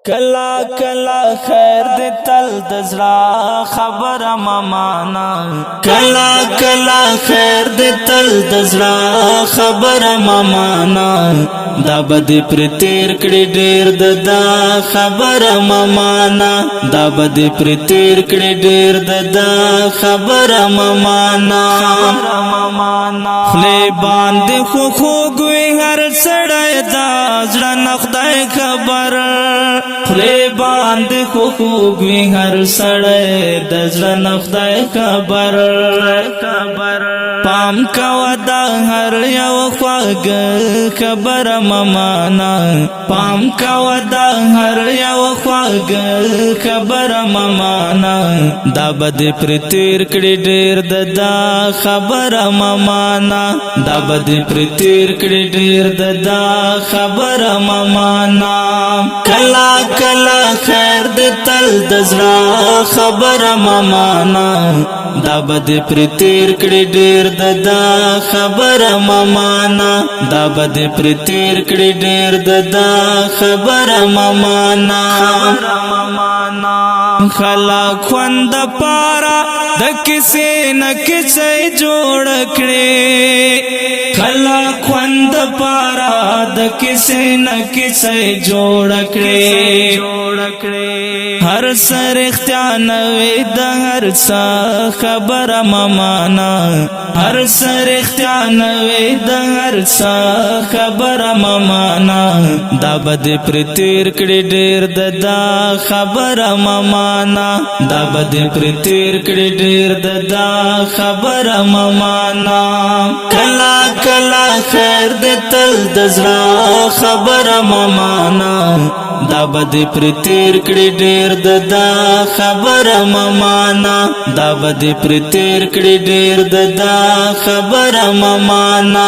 کلا کلا خیر دې تل د زړه خبره ممانا کلا کلا خیر دې تل د زړه خبره ممانا دا بد پر تیر کړي ډېر دا خبره ممانا دا بد پر تیر کړي ډېر دا خبره ممانا خلی باندې خو خوږوي هر سړی دا زړه نه خدای خبر خلی باندې خو خوږوي هر سړی د زړه نه خدای خبر پام کوه دا هر یو خواږه خبره ممانا پام کوه دا هر یو خواږه خبره ممانا دا بد پر تیر کړي ډېر دا خبره ممانا دا بد پر تیر کړي ډېر دا خبره ممانا کلا کلا خیر دې تل د زړه خبره ممانا دا بد پر تیر کړي ډېر دا خبره ممانا دا بد پر تیر کړي ډېر دا خبره ممانا خلق خوند پارا د کسې نه کسې جوړ کړي خلق خوند پارا د کسې نه کسې جوړ کړي هر سر اختیار وي د هر څه خبره ممانا هر سر اختیار وي د هر څه خبره ممانا دا بد پر تیر کړي ډېر دا خبره ممانا دا بد پر تیر کړي ډېر دا خبره ممانا کلا کلا خیر دې تل د زړه خبره ممانا دا بد پر تیر کړي ډېر دا خبره ممانا دا بد پر تیر کړي ډېر دا خبره ممانا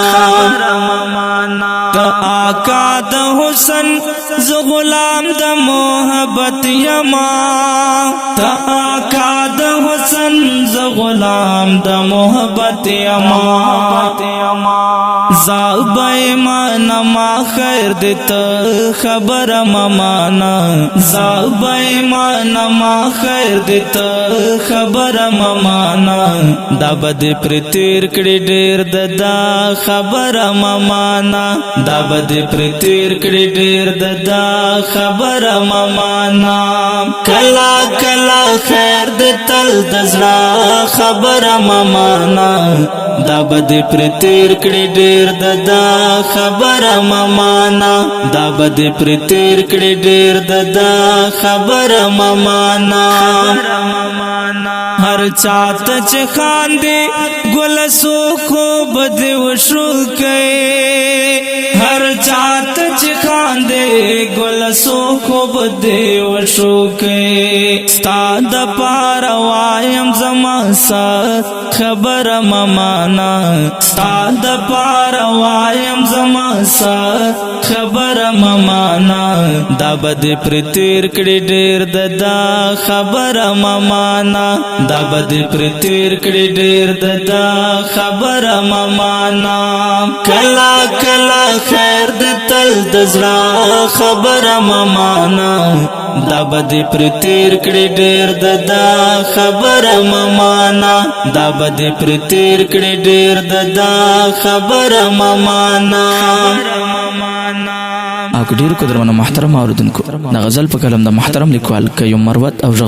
کا آقا د حسن ز غلام د محبت یما تا آقا د حسن ز غلام د محبت یما زاب ایمان ما خیر دت خبر ممانا زاب ایمان ما خیر دت خبر ممانا دا بد پر تیر کړي ډېر دا خبر ممانا دا بد پر تیر کړي ډېر دا خبر ممانا کلا کلا خیر دې تل د زړه خبر ممانا دا بد پر تیر کړي ډېر دا خبر ممانا دا بد پر تیر کړي ډېر دا خبر ممانا هر چاته چې خاندي ګل سو خو بد وشو کوي هر چاته چې خاندي ګل سو خو بد وشو کوي ستاد پار وایم زما خبر ممانا ستاد پار وایم زما خبر ممانا دا بد پر تیر کړي ډېر دا خبر ممانا دا بد پر تیر کړي ډېر دا خبر ممانا کلا کلا خیر دې تل د زړه خبر ممانا دا بد پر تیر کړي ډېر دا خبر ممانا دا بد پر تیر کړي ډېر دا خبر ممانا او که ډیرو قدرمنو محترم اوریدونکو د غزل په کلم د محترم لیکوال قیوم مروت او